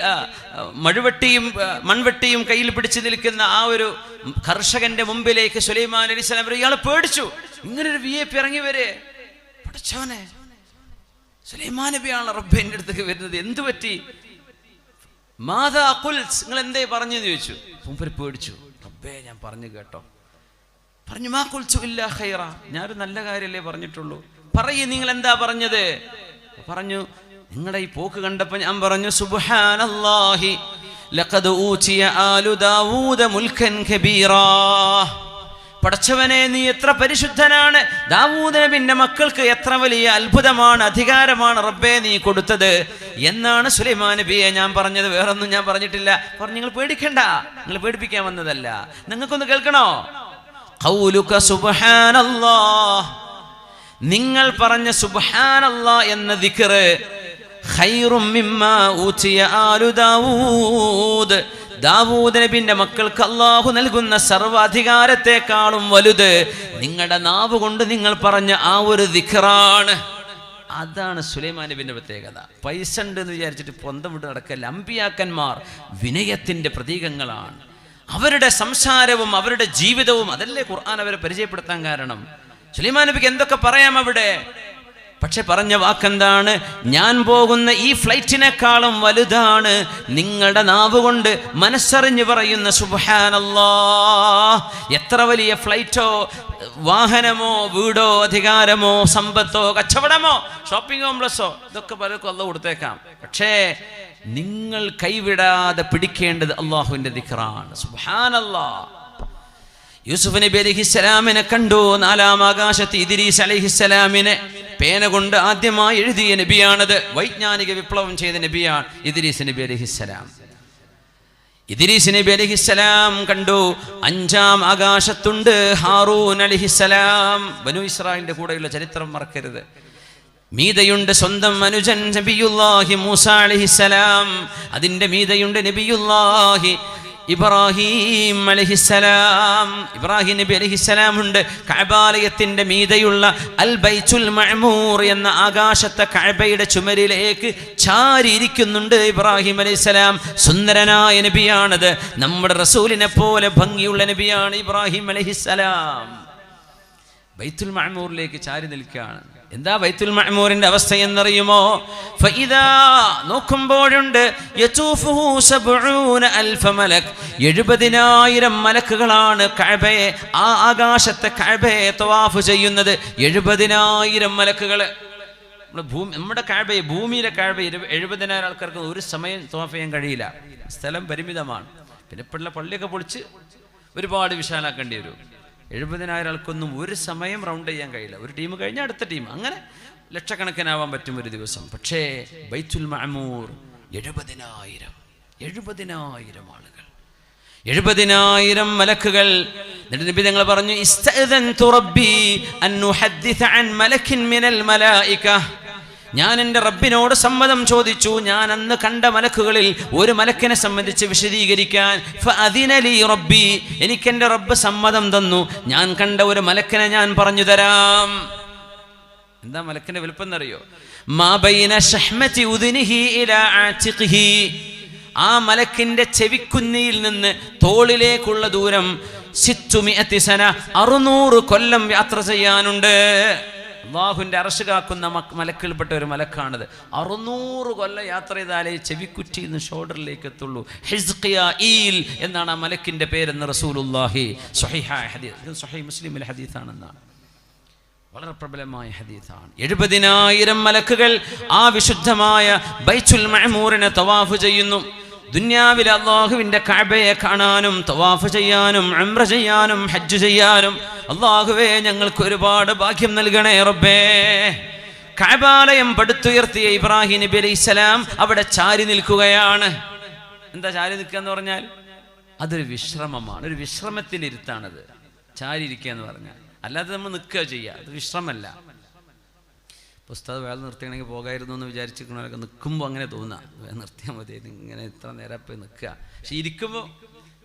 മൺവെട്ടിയും കയ്യിൽ പിടിച്ചു നിൽക്കുന്ന ആ ഒരു കർഷകന്റെ മുമ്പിലേക്ക് സുലൈമാൻ അലൈഹി സ്വലാം വരും. ഇയാൾ പേടിച്ചു. ഇങ്ങനൊരു VIP ഇറങ്ങി വരെ, പഠിച്ചവനെ, സുലൈമാൻ നബിയാണ് റബ്ബേ എൻ്റെ അടുത്തേക്ക് വരുന്നത്, എന്തു പറ്റി? മാതാ ഖുൽത്, നിങ്ങൾ എന്തേ പറഞ്ഞെന്ന് ചോദിച്ചു. മൂപ്പര് പേടിച്ചു. റബ്ബേ ഞാൻ പറഞ്ഞു കേട്ടോ. പറഞ്ഞു, മാ ഖുൽതു ഇല്ലാ ഖൈറ, ഞാനൊരു നല്ല കാര്യമല്ലേ പറഞ്ഞിട്ടുള്ളൂ, പറയൂ നിങ്ങൾ എന്താ പറഞ്ഞത്? പറഞ്ഞു, നിങ്ങളുടെ ഈ പോക്ക് കണ്ടപ്പോൾ ഞാൻ പറഞ്ഞു, സുബ്ഹാനല്ലാഹി ലഖദ് ഊതിയ ആലു ദാവൂദ മുൽക്കൻ കബീറാ. പടച്ചവനെ, നീ എത്ര പരിശുദ്ധനാണ്. ദാവൂദ് നബിന്റെ മക്കൾക്ക് എത്ര വലിയ അത്ഭുതമാണ്, അധികാരമാണ് റബ്ബേ നീ കൊടുത്തത് എന്നാണ് സുലൈമാൻ നബിയെ ഞാൻ പറഞ്ഞത്. വേറൊന്നും ഞാൻ പറഞ്ഞിട്ടില്ല. പറഞ്ഞു, നിങ്ങൾ പേടിക്കണ്ട, നിങ്ങൾ പേടിപ്പിക്കാൻ വന്നതല്ല. നിങ്ങൾക്കൊന്ന് കേൾക്കണോ? ഖൗലുക സുബ്ഹാനല്ലാഹ്, നിങ്ങൾ പറഞ്ഞ സുബ്ഹാനല്ലാഹ് എന്ന ദിക്ർ ഖൈറും മിമ്മാ ഊതിയ ആലു ദാവൂദ്, ദാവൂദ് നബിന്റെ മക്കൾക്ക് അല്ലാഹു നൽകുന്ന സർവാധികാരത്തെക്കാളും വലുത് നിങ്ങളുടെ നാവ് കൊണ്ട് നിങ്ങൾ പറഞ്ഞ ആ ഒരു ദിക്റാണ്. അതാണ് സുലൈമാൻ നബിന്റെ പ്രത്യേകത. പൈസ ഉണ്ട് എന്ന് വിചാരിച്ചിട്ട് പൊന്തം വിട്ട് നടക്കല്ല. അമ്പിയാക്കന്മാർ വിനയത്തിന്റെ പ്രതീകങ്ങളാണ്. അവരുടെ സംസാരവും അവരുടെ ജീവിതവും അതല്ലേ ഖുർആൻ അവരെ പരിചയപ്പെടുത്താൻ കാരണം. സുലൈമാൻ നബിക്ക് എന്തൊക്കെ പറയാം അവിടെ, പക്ഷെ പറഞ്ഞ വാക്കെന്താണ്? ഞാൻ പോകുന്ന ഈ ഫ്ലൈറ്റിനേക്കാളും വലുതാണ് നിങ്ങളുടെ നാവ് കൊണ്ട് മനസ്സറിഞ്ഞ് പറയുന്ന സുബ്ഹാനല്ലാഹ്. എത്ര വലിയ ഫ്ലൈറ്റോ വാഹനമോ വീടോ അധികാരമോ സമ്പത്തോ കച്ചവടമോ ഷോപ്പിംഗ് കോംപ്ലക്സോ ഇതൊക്കെ പലർക്കും അല്ലാഹു കൊടുത്തേക്കാം. പക്ഷേ നിങ്ങൾ കൈവിടാതെ പിടിക്കേണ്ടത് അള്ളാഹുവിന്റെ ദിക്റാണ്. സുബ്ഹാനല്ലാഹ്. യൂസുഫ് നബി അലൈഹിസ്സലാമിനെ കണ്ടു. 4-ാം ആകാശത്ത് ഇദ്രീസ് അലൈഹിസ്സലാമിനെ പേന കൊണ്ട് ആദ്യമായി എഴുതിയ നബിയാണത്. വൈജ്ഞാനിക വിപ്ലവം ചെയ്ത നബിയാണ് ഇദ്രീസ് നബി അലൈഹിസ്സലാം. ഇദ്രീസ് നബി അലൈഹിസ്സലാം കണ്ടു. 5-ാം ആകാശത്തുണ്ട് ഹാറൂൻ അലൈഹിസ്സലാം. ബനു ഇസ്രായേലിന്റെ കൂടെയുള്ള ചരിത്രം മറക്കരുത്. മീതയുണ്ട് സ്വന്തം അനുജൻ നബിയുല്ലാഹി മൂസ അലൈഹിസ്സലാം. അതിൻ്റെ മീതയുണ്ട് നബിയുല്ലാഹി ഇബ്രാഹിം അലൈഹിസ്സലാം. ഇബ്രാഹിം നബി അലൈഹിസ്സലാം ഉണ്ട്. കഅബാലയത്തിന്റെ മീതയുള്ള അൽ ബൈത്തുൽ മഅമൂർ എന്ന ആകാശത്തെ കഅബയുടെ ചുമരിലേക്ക് ചാരിയിരിക്കുന്നുണ്ട് ഇബ്രാഹിം അലൈഹിസ്സലാം. സുന്ദരനായ നബിയാണത്. നമ്മുടെ റസൂലിനെ പോലെ ഭംഗിയുള്ള നബിയാണ് ഇബ്രാഹിം അലൈഹിസ്സലാം. ബൈത്തുൽ മഅമൂറിലേക്ക് ചാരി നിൽക്കുകയാണ്. എന്താ ബൈത്തുൽ മഅമൂറിന്റെ അവസ്ഥ എന്നറിയുമോ? ഫഇദാ നോക്കുമ്പോഴുണ്ട് യതൂഫുഹു 70,000 മലക്. 70,000 മലക്കുകളാണ് കഅബയെ, ആ ആകാശത്തെ കഅബയെ തവാഫ് ചെയ്യുന്നത്. 70,000 മലക്കുകൾ. നമ്മുടെ കഅബയെ, ഭൂമിയിലെ കഅബയെ 70,000 ആൾക്കാർക്ക് ഒരു സമയം തവാഫ് ചെയ്യാൻ കഴിയില്ല. സ്ഥലം പരിമിതമാണ്. പിന്നെ ഇപ്പോഴുള്ള പള്ളിയൊക്കെ പൊളിച്ച് ഒരുപാട് വിശാലാക്കേണ്ടി വരും. 70,000 ആൾക്കൊന്നും ഒരു സമയം റൗണ്ട് ചെയ്യാൻ കഴിയില്ല. ഒരു ടീം കഴിഞ്ഞാൽ അടുത്ത ടീം, അങ്ങനെ ലക്ഷക്കണക്കിനാവാൻ പറ്റും ഒരു ദിവസം. പക്ഷേ ബൈത്തുൽ മഅമൂർ 70,000 ആളുകൾ, 70,000 മലക്കുകൾ. നബി തങ്ങൾ പറഞ്ഞു, ഇസ്തഅദൻതു റബ്ബി അൻ ഉഹദ്ദിസ അൻ മലക്കിൻ മിനൽ മലായിക. ഞാൻ എൻ്റെ റബ്ബിനോട് സമ്മതം ചോദിച്ചു, ഞാൻ അന്ന് കണ്ട മലക്കുകളിൽ ഒരു മലക്കിനെ സംബന്ധിച്ച് വിശദീകരിക്കാൻ. ഫഅദിന ലി റബ്ബി, എനിക്ക് എൻ്റെ റബ്ബ് സമ്മതം തന്നു, ഞാൻ കണ്ട ഒരു മലക്കിനെ ഞാൻ പറഞ്ഞു തരാം. എന്താ മലക്കിന്റെ വലുപ്പം എന്നറിയോ? മാ ബൈന ശഹ്മതി ഉദ്നിഹി ഇലാ ആതിഖിഹി, ആ മലക്കിന്റെ ചെവിക്കുന്നിയിൽ നിന്ന് തോളിലേക്കുള്ള ദൂരം 600 സന, 600 കൊല്ലം യാത്ര ചെയ്യാനുണ്ട്. അല്ലാഹുവിന്റെ അർശ് കാക്കുന്ന മലക്കിൽപ്പെട്ട ഒരു മലക്കാണിത്. 600 കൊല്ലം യാത്ര ചെയ്താലേ ചെവിക്കുറ്റിയിൽ നിന്ന് ഷോൾഡറിലേക്ക് എത്തുള്ളൂ. ഹിസ്ഖിയായിൽ എന്നാണ് ആ മലക്കിന്റെ പേരെന്ന് റസൂലുള്ളാഹി സ്വഹീഹായ ഹദീസ്, സ്വഹീഹ് മുസ്ലിമിലെ ഹദീസാണെന്നാണ്, വളരെ പ്രബലമായ ഹദീസാണ്. 70,000 മലക്കുകൾ ആ വിശുദ്ധമായ ബൈത്തുൽ മഅമൂറിനെ തവാഫ് ചെയ്യുന്നു. ദുനിയാവിൽ അല്ലാഹുവിന്റെ കഅബയെ കാണാനും തവാഫ് ചെയ്യാനും ഉംറ ചെയ്യാനും ഹജ്ജ് ചെയ്യാനും അല്ലാഹുവേ ഞങ്ങൾക്ക് ഒരുപാട് ഭാഗ്യം നൽകണേ റബ്ബേ. കഅബാലയം പടുത്തുയർത്തിയ ഇബ്രാഹിം നബി അലൈഹിസ്സലാം അവിടെ ചാരി നിൽക്കുകയാണ്. എന്താ ചാരി നിൽക്കുക എന്ന് പറഞ്ഞാൽ? അതൊരു വിശ്രമമാണ്, ഒരു വിശ്രമത്തിനിരുത്താണത് ചാരി ഇരിക്കുക എന്ന് പറഞ്ഞാൽ. അല്ലാതെ നമ്മൾ നിൽക്കുക ചെയ്യുക, അത് വിശ്രമമല്ല. ഉസ്താദ് വേല നിർത്തിയാണെങ്കിൽ പോകായിരുന്നു എന്ന് വിചാരിച്ചിരിക്കണവരൊക്കെ നിൽക്കുമ്പോൾ അങ്ങനെ തോന്നാം, നിർത്തിയാൽ മതി, ഇങ്ങനെ ഇത്ര നേരം പോയി നിൽക്കുക. പക്ഷെ ഇരിക്കുമ്പോൾ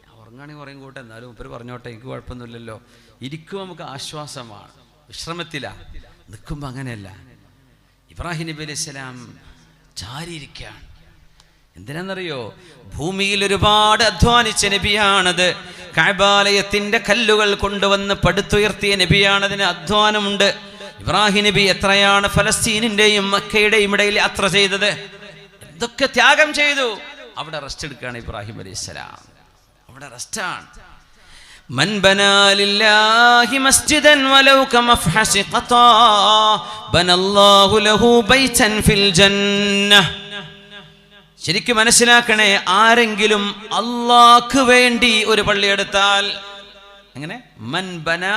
ഞാൻ ഉറങ്ങുകയാണെങ്കിൽ പറയും കൂട്ടെ, എന്നാലും മുപ്പര് പറഞ്ഞോട്ടെ, എനിക്ക് കുഴപ്പമൊന്നുമില്ലല്ലോ. ഇരിക്കുമ്പോൾ നമുക്ക് ആശ്വാസമാണ്, വിശ്രമത്തിലാണ്. നിൽക്കുമ്പോൾ അങ്ങനെയല്ല. ഇബ്രാഹിം നബി അലൈഹി സ്വലാം ചാരിയിരിക്കുകയാണ്. എന്തിനാണെന്നറിയോ? ഭൂമിയിൽ ഒരുപാട് അധ്വാനിച്ച നബിയാണത്. കഅബാലയത്തിന്റെ കല്ലുകൾ കൊണ്ടുവന്ന് പടുത്തുയർത്തിയ നബിയാണതിന് അധ്വാനമുണ്ട്. ഇബ്രാഹിം നബി എത്രയാണ് ഫലസ്തീനിന്റെയും മക്കയുടെയും ഇടയിൽ യാത്ര ചെയ്തത്, എന്തൊക്കെ ത്യാഗം ചെയ്തു. അവിടെ റെസ്റ്റ് എടുക്കുകയാണ് ഇബ്രാഹിം അലൈഹിസ്സലാം, അവിടെ റെസ്റ്റാണ്. മൻ ബനാ ലില്ലാഹി മസ്ജിദൻ വലൗ കമഫ്ഹസി ഖതാ ബനല്ലാഹു ലഹു ബൈതൻ ഫിൽ ജന്നഹ്. ശരിക്കും മനസ്സിലാക്കണേ, ആരെങ്കിലും അല്ലാഹ്ക്ക് വേണ്ടി ഒരു പള്ളി എടുത്താൽ, അങ്ങനെ മൻ ബനാ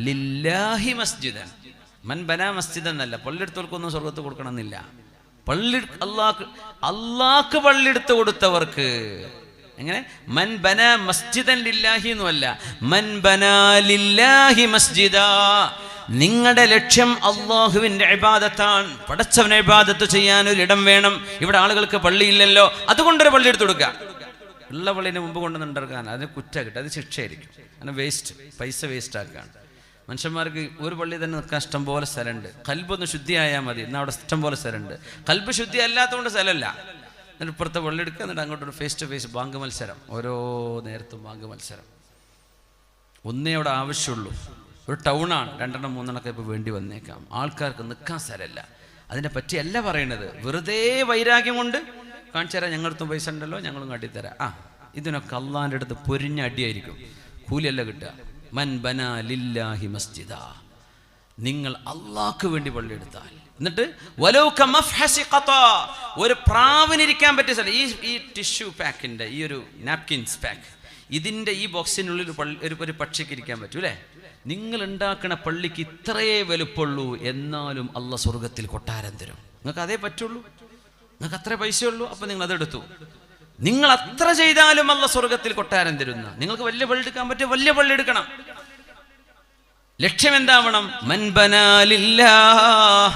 ലില്ലാഹി മസ്ജിദൻ, മൻ ബനാ മസ്ജിദ് എന്നല്ല, പള്ളിയെടുത്തവർക്കൊന്നും സ്വർഗത്ത് കൊടുക്കണമെന്നില്ല. അല്ലാഹ്ക്ക് പള്ളിയെടുത്ത് കൊടുത്തവർക്ക്, എങ്ങനെ മൻ ബനാ മസ്ജിദൻ ലില്ലാഹി എന്നുമല്ല, മൻ ബനാ ലില്ലാഹി മസ്ജിദാ. നിങ്ങളുടെ ലക്ഷ്യം അല്ലാഹുവിന്റെ ഇബാദത്താണ്. പടച്ചവനെ ഇബാദത്ത് ചെയ്യാൻ ഒരു ഇടം വേണം. ഇവിടെ ആളുകൾക്ക് പള്ളിയില്ലല്ലോ, അതുകൊണ്ടൊരു പള്ളി എടുത്തു കൊടുക്കുക. ഉള്ള പള്ളിന് മുമ്പ് കൊണ്ടുവന്നുണ്ടാക്കാൻ അതിന് കുറ്റം കിട്ടും, അത് ശിക്ഷയായിരിക്കും. അങ്ങനെ വേസ്റ്റ്, പൈസ വേസ്റ്റ് ആക്കുകയാണ്. മനുഷ്യന്മാർക്ക് ഒരു പള്ളി തന്നെ നിൽക്കാൻ ഇഷ്ടം പോലെ സ്ഥലമുണ്ട്. കൽബൊന്ന് ശുദ്ധിയായാൽ മതി, എന്നാൽ അവിടെ ഇഷ്ടം പോലെ സ്ഥലമുണ്ട്. കൽബ് ശുദ്ധി അല്ലാത്തതുകൊണ്ട് സ്ഥലമല്ല. എന്നിട്ട് ഇപ്പുറത്തെ പള്ളി എടുക്കുക, എന്നിട്ട് അങ്ങോട്ടൊരു ഫേസ് ടു ഫേസ് ബാങ്ക് മത്സരം, ഓരോ നേരത്തും ബാങ്ക് മത്സരം. ഒന്നേ അവിടെ ആവശ്യമുള്ളൂ. ഒരു ടൗണാണ്, 2 3 ഇപ്പോൾ വേണ്ടി വന്നേക്കാം. ആൾക്കാർക്ക് നിൽക്കാൻ സ്ഥലമല്ല. അതിനെ പറ്റിയല്ല പറയണത്. വെറുതെ വൈരാഗ്യം കൊണ്ട് കാണിച്ചു തരാം, ഞങ്ങളടുത്തും പൈസ ഉണ്ടല്ലോ, ഞങ്ങളും കാട്ടിത്തരാം. ഇതിനൊക്കെ അള്ളാഹിൻ്റെ അടുത്ത് പൊരിഞ്ഞ അടിയായിരിക്കും, കൂലിയല്ല കിട്ടുക. മൻ ബനാ ലില്ലാഹി മസ്ജിദാ, നിങ്ങൾ അള്ളാഹ്ക്ക് വേണ്ടി പള്ളി എടുത്താൽ, എന്നിട്ട് വലൗ കമഫ്ഹസി ഖതാ, ഒരു പ്രാവിനിരിക്കാൻ പറ്റിയ സ്ഥലം. ഈ ടിഷ്യൂ പാക്കിൻ്റെ ഈ ഒരു നാപ്കിൻസ് പാക്ക്, ഇതിൻ്റെ ഈ ബോക്സിനുള്ളിൽ ഒരു പക്ഷിക്ക് ഇരിക്കാൻ പറ്റൂ അല്ലേ? നിങ്ങൾ ഉണ്ടാക്കുന്ന പള്ളിക്ക് ഇത്രയേ വലുപ്പുള്ളൂ, എന്നാലും അള്ളാഹ് സ്വർഗത്തിൽ കൊട്ടാരം തരും. നിങ്ങൾക്ക് അതേ പറ്റുള്ളൂ, നിങ്ങൾക്ക് അത്ര പൈസയുള്ളൂ, അപ്പം നിങ്ങൾ അതെടുത്തു. നിങ്ങൾ അത്ര ചെയ്താലും അള്ളാഹ് സ്വർഗത്തിൽ കൊട്ടാരം തരുന്ന. നിങ്ങൾക്ക് വലിയ പള്ളി എടുക്കാൻ പറ്റും, വലിയ പള്ളി എടുക്കണം. ലക്ഷ്യം എന്താവണം? മൻ ബനാ ലില്ലാഹ്,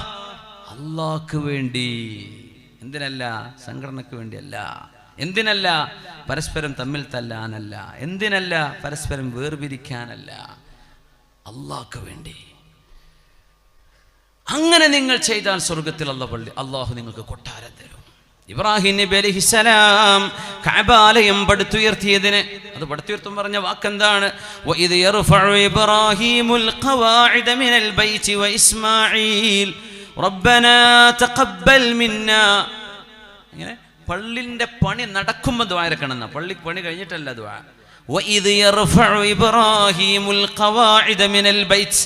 അള്ളാഹ്ക്ക് വേണ്ടി. എന്തിനല്ല? സംഘടനക്ക് വേണ്ടിയല്ല. എന്തിനല്ല? പരസ്പരം തമ്മിൽ തല്ലാനല്ല. എന്തിനല്ല? പരസ്പരം വേർപിരിക്കാനല്ല, അള്ളാഹ്ക്ക് വേണ്ടി. അങ്ങനെ നിങ്ങൾ ചെയ്താൽ സ്വർഗത്തിൽ അള്ളാഹു നിങ്ങൾക്ക് കൊട്ടാരം തരും. ഇബ്രാഹിം നബി അലൈഹിസ്സലാം കഅബാലയം പടുത്തുയർത്തിയതിന്, അത് പടുത്തുയർത്തും പറഞ്ഞ വാക്കെന്താണ്? വഇദ് യർഫഉ ഇബ്രാഹീമുൽ ഖവാഇദ മിനൽ ബൈതി വഇസ്മാഈൽ റബ്ബനാ തഖബ്ബൽ മിന്നാ. ഇങ്ങനെ പള്ളിന്റെ പണി നടക്കുമ്പോൾ ദുആ ഇറക്കണം. പള്ളി പണി കഴിഞ്ഞിട്ടല്ല ദുആ. വഇദ് യർഫഉ ഇബ്രാഹീമുൽ ഖവാഇദ മിനൽ ബൈത്,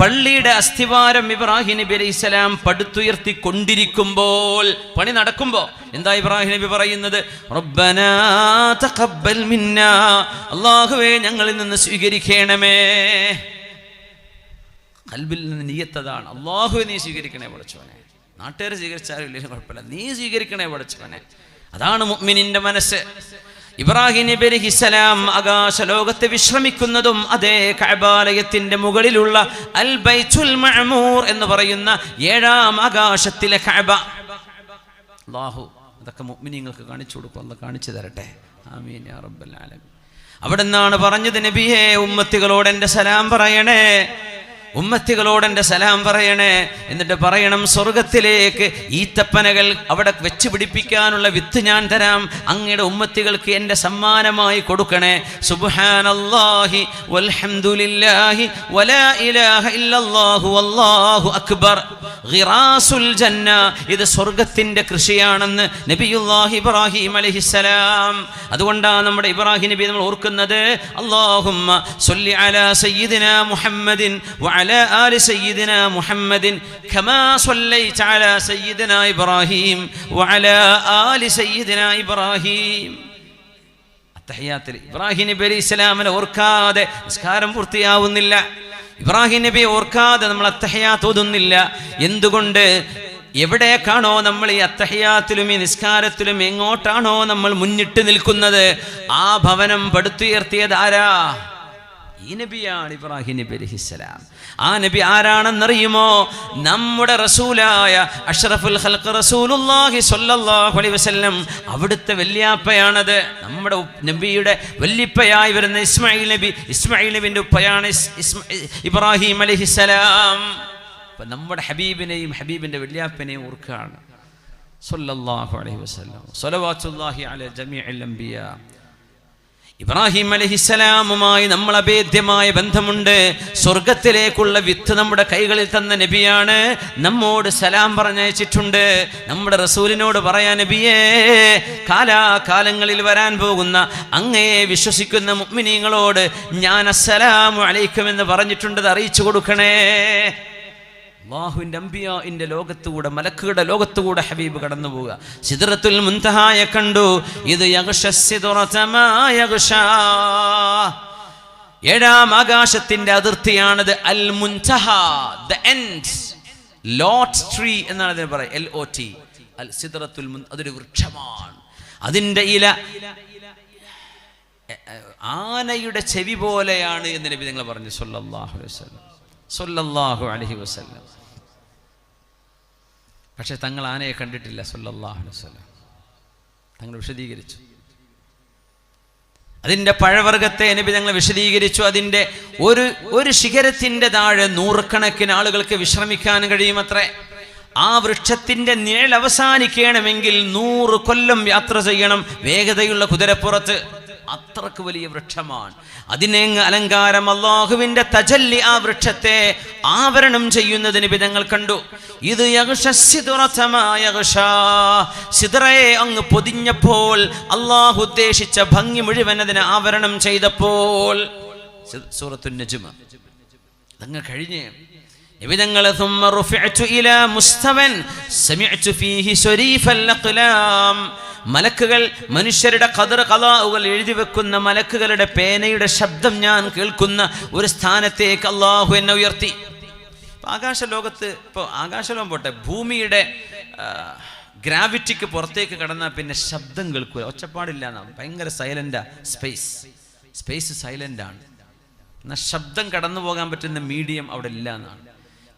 പള്ളിയുടെ അസ്ഥിവാരം ഇബ്രാഹിം നബി അലൈഹിസ്സലാം പടുത്തുയർത്തി കൊണ്ടിരിക്കുമ്പോൾ, പണി നടക്കുമ്പോൾ എന്താ ഇബ്രാഹിം നബി പറയുന്നത്? റബ്ബനാ തഖബ്ബൽ മിന്നാ, അല്ലാഹുവേ ഞങ്ങളിൽ നിന്ന് സ്വീകരിക്കണമേ. ഖൽബിൽ നിന്ന് നിയ്യത്തതാണ്, അല്ലാഹുവേ നീ സ്വീകരിക്കണേ പടച്ചോനെ. നാട്ടുകാർ സ്വീകരിച്ചാലും ഇല്ലെങ്കിലും കുഴപ്പമില്ല, നീ സ്വീകരിക്കണേ പടച്ചോനെ. അതാണ് മുഅ്മിനിന്റെ മനസ്സ്. ഇബ്രാഹിം നബി അലൈഹിസ്സലാം ആകാശലോകത്തെ വിശ്രമിക്കുന്നതും അതേ കഅബാലയത്തിന്റെ മുകളിലുള്ള അൽ ബൈത്തുൽ മഅമൂർ എന്ന് പറയുന്ന 7-ാം ആകാശത്തിലെ കഅബ. അല്ലാഹു അതൊക്കെ മുഅ്മിനീങ്ങൾക്ക് കാണിച്ചു കൊടുക്കും, അല്ലാഹു കാണിച്ചു തരട്ടെ. ആമീൻ യാ റബ്ബൽ ആലമീൻ. അവിടെ നിന്നാണ് പറഞ്ഞത്, നബിയേ ഉമ്മത്തികളോട് എൻ്റെ സലാം പറയണേ, ഉമ്മത്തികളോട് എൻ്റെ സലാം പറയണേ. എന്നിട്ട് പറയണം, സ്വർഗത്തിലേക്ക് ഈത്തപ്പനകൾ അവിടെ വെച്ച് പിടിപ്പിക്കാനുള്ള വിത്ത് ഞാൻ തരാം, അങ്ങയുടെ ഉമ്മത്തികൾക്ക് എൻ്റെ സമ്മാനമായി കൊടുക്കണേ. സുബ്ഹാനല്ലാഹി വൽഹംദുലില്ലാഹി വലാ ഇലാഹ ഇല്ലല്ലാഹു വല്ലാഹു അക്ബർ. ഗിറാസുൽ ജന്ന, ഇത് സ്വർഗത്തിന്റെ കൃഷിയാണെന്ന് നബിയുല്ലാഹി ഇബ്രാഹിം അലൈഹിസ്സലാം. അതുകൊണ്ടാണ് നമ്മുടെ ഇബ്രാഹിം നബി നമ്മൾ ഓർക്കുന്നത്, അല്ലാഹുമ്മ സ്വല്ലി അലാ സയ്യിദിനാ മുഹമ്മദിൻ وعلى آل سيدنا محمد كما صليت على سيدنا إبراهيم وعلى آل سيدنا إبراهيم. അത്തഹിയാത്തിൽ ഇബ്രാഹിം നബി അലൈഹി സ്വലാമിനെ ഓർക്കാതെ നിസ്കാരം പൂർത്തിയാവുന്നില്ല. ഇബ്രാഹിം നബി ഓർക്കാതെ നമ്മൾ അത്തഹിയാത്ത് ഓതുന്നില്ല. എന്തുകൊണ്ട്? എവിടേക്കാണോ നമ്മൾ ഈ അത്തഹിയാത്തിലും ഈ നിസ്കാരത്തിലും എങ്ങോട്ടാണോ നമ്മൾ മുന്നിട്ട് നിൽക്കുന്നത്, ആ ഭവനം പടുത്തുയർത്തിയത് ആരാ? ഈ നബിയാണ് ഇബ്രാഹിം നബി അലൈഹിസ്സലാം. ആ നബി ആരാണെന്നറിയുമോ? നമ്മുടെ റസൂലായ അഷ്റഫുൽ ഖൽഖ് റസൂലുള്ളാഹി സ്വല്ലല്ലാഹു അലൈഹി വസല്ലം, അവിടുത്തെ വല്യാപ്പയാണത്. നമ്മുടെ നബിയുടെ വല്യപ്പയായി വരുന്ന ഇസ്മായിൽ നബിന്റെ ഉപ്പയാണ് ഇബ്രാഹിം അലൈഹിസ്സലാം. അപ്പം നമ്മുടെ ഹബീബിനെയും ഹബീബിന്റെ വല്യാപ്പനെയും ഓർക്കുകയാണ് സ്വല്ലല്ലാഹു അലൈഹി വസല്ലം. സ്വലവാത്തുല്ലാഹി അലാ ജമീഇൽ അംബിയാ. ഇബ്രാഹിം അലൈഹിസ്സലാമുമായി നമ്മൾ അഭേദ്യമായ ബന്ധമുണ്ട്. സ്വർഗത്തിലേക്കുള്ള വിത്ത് നമ്മുടെ കൈകളിൽ തന്ന നബിയാണ്. നമ്മോട് സലാം പറഞ്ഞയച്ചിട്ടുണ്ട്. നമ്മുടെ റസൂലിനോട് പറയാൻ, നബിയേ കാലാകാലങ്ങളിൽ വരാൻ പോകുന്ന അങ്ങയെ വിശ്വസിക്കുന്ന മുഅ്മിനീങ്ങളോട് ഞാൻ അസ്സലാമു അലൈക്കും എന്ന് പറഞ്ഞിട്ടുണ്ട്, അറിയിച്ചു കൊടുക്കണേ. അല്ലാഹുവിൻ്റെ അംബിയാഇന്റെ ലോകത്തുകൂടെ, മലക്കുകളുടെ ലോകത്തുകൂടെ ഹബീബ് കടന്നു പോവുക. സിദ്റത്തുൽ മുൻതഹായെ കണ്ടു. ഇത് ഏഴാം ആകാശത്തിന്റെ അതിർത്തിയാണത്. അൽ Munthaha, the end. Lot tree എന്നാണ് അതിന് പറയുക, LOT. അൽ സിദ്റത്തുൽ മുൻതഹ, അതൊരു വൃക്ഷമാണ്. അതിൻ്റെ ഇല ആനയുടെ ചെവി പോലെയാണ് എന്ന് നബി നിങ്ങൾ പറഞ്ഞു സ്വല്ലല്ലാഹു അലൈഹി വസല്ലം. സ്വല്ലല്ലാഹു അലൈഹി വസല്ലം. പക്ഷെ തങ്ങൾ ആനയെ കണ്ടിട്ടില്ല സ്വല്ലല്ലാഹു അലൈഹി വസല്ലം. തങ്ങൾ വിശദീകരിച്ചു. അതിൻ്റെ പഴവർഗത്തെ നബി തങ്ങൾ വിശദീകരിച്ചു. അതിൻ്റെ ഒരു ശിഖരത്തിൻ്റെ താഴെ 100 കണക്കിന് ആളുകൾക്ക് വിശ്രമിക്കാൻ കഴിയുമത്രേ. ആ വൃക്ഷത്തിൻ്റെ നിഴൽ അവസാനിക്കണമെങ്കിൽ 100 കൊല്ലം യാത്ര ചെയ്യണം വേഗതയുള്ള കുതിരപ്പുറത്ത്. അത്രക്ക് വലിയ വൃക്ഷമാണ്. അതിനെ അലങ്കാരം, അല്ലാഹുവിന്റെ തജല്ലി ആ വൃക്ഷത്തെ ആവരണം ചെയ്യുന്നതിന് വിധങ്ങൾ കണ്ടു. ഇത് സിദ്റയെ അങ്ങ് പൊതിഞ്ഞപ്പോൾ, അല്ലാഹു ഉദ്ദേശിച്ച ഭംഗി മുഴുവൻ അതിനെ ആവരണം ചെയ്തപ്പോൾ, സൂറത്തുൻ നജ്മ അങ്ങ് കഴിഞ്ഞ് നിബിധങ്ങൾ ثم رفعت الى مستوى سمعت فيه شريف الاقلام. മലക്കുകൾ, മനുഷ്യരുടെ ഖദർ ഖലാഉകൾ എഴുതി വെക്കുന്ന മലക്കുകളുടെ പേനയുടെ ശബ്ദം ഞാൻ കേൾക്കുന്ന ഒരു സ്ഥാനത്തേക്ക് അല്ലാഹു എന്നെ ഉയർത്തി. ആകാശലോകത്ത്, ഇപ്പോൾ ആകാശലോകം പോട്ടെ, ഭൂമിയുടെ ഗ്രാവിറ്റിക്ക് പുറത്തേക്ക് കടന്നാൽ പിന്നെ ശബ്ദം കേൾക്കുക, ഒച്ചപ്പാടില്ല എന്നാണ്. ഭയങ്കര സൈലൻ്റാ സ്പേസ് സൈലൻ്റാണ്. എന്നാൽ ശബ്ദം കടന്നു പോകാൻ പറ്റുന്ന മീഡിയം അവിടെ ഇല്ല എന്നാണ്.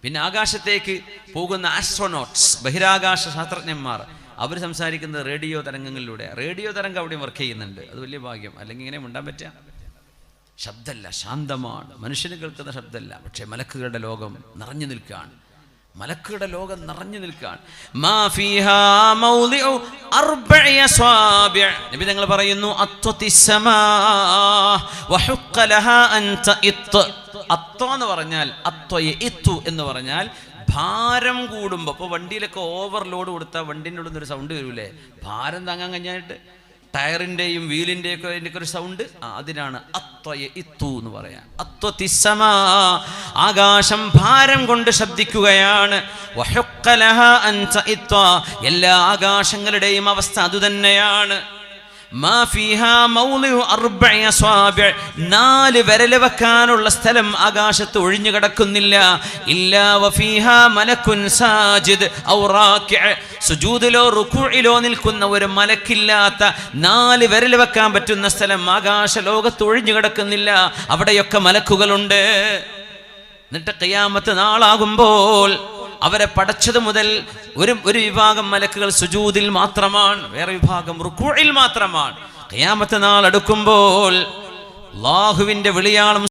പിന്നെ ആകാശത്തേക്ക് പോകുന്ന ആസ്ട്രോനോട്ട്സ്, ബഹിരാകാശ ശാസ്ത്രജ്ഞന്മാർ, അവർ സംസാരിക്കുന്നത് റേഡിയോ തരംഗങ്ങളിലൂടെ. റേഡിയോ തരംഗം അവിടെയും വർക്ക് ചെയ്യുന്നുണ്ട്. അത് വലിയ ഭാഗ്യം. അല്ലെങ്കിൽ ഇങ്ങനെ മിണ്ടാൻ പറ്റുക? ശബ്ദമല്ല, ശാന്തമാണ്. മനുഷ്യന് കേൾക്കുന്ന ശബ്ദമല്ല. പക്ഷേ മലക്കുകളുടെ ലോകം നിറഞ്ഞു നിൽക്കുകയാണ്. മലക്കുകളുടെ ലോകം നിറഞ്ഞു നിൽക്കുകയാണ്. നബി തങ്ങൾ പറയുന്നു, അത്വ എന്ന് പറഞ്ഞാൽ, എന്ന് പറഞ്ഞാൽ ഭാരം കൂടുമ്പോൾ. ഇപ്പോൾ വണ്ടിയിലൊക്കെ ഓവർലോഡ് കൊടുത്താൽ വണ്ടീൻ്റെ ഉള്ളിൽ നിന്നൊരു സൗണ്ട് വരൂലേ, ഭാരം താങ്ങാൻ കഴിഞ്ഞായിട്ട്. ടയറിൻ്റെയും വീലിൻ്റെയൊക്കെ അതിൻ്റെയൊക്കെ ഒരു സൗണ്ട്, അതിനാണ് അത്വയിത്തു എന്ന് പറയാം. ആകാശം ഭാരം കൊണ്ട് ശബ്ദിക്കുകയാണ്. എല്ലാ ആകാശങ്ങളുടെയും അവസ്ഥ അതുതന്നെയാണ്. 4 വിരൽ വെക്കാനുള്ള സ്ഥലം ആകാശത്ത് ഒഴിഞ്ഞു കിടക്കുന്നില്ല. സുജൂദിലോ റുകൂഇലോ നിൽക്കുന്ന ഒരു മലക്കില്ലാത്ത 4 വിരൽ വെക്കാൻ പറ്റുന്ന സ്ഥലം ആകാശ ലോകത്ത് ഒഴിഞ്ഞു കിടക്കുന്നില്ല. അവിടെയൊക്കെ മലക്കുകളുണ്ട്. എന്നിട്ട് ഖിയാമത്ത് നാളാകുമ്പോൾ അവരെ പടച്ചത് മുതൽ ഒരു വിഭാഗം മലക്കുകൾ സുജൂദിൽ മാത്രമാണ്, വേറെ വിഭാഗം റുകൂഇൽ മാത്രമാണ്. ഖിയാമത്ത് നാൾ അടുക്കുമ്പോൾ അല്ലാഹുവിന്റെ വിളിയാളം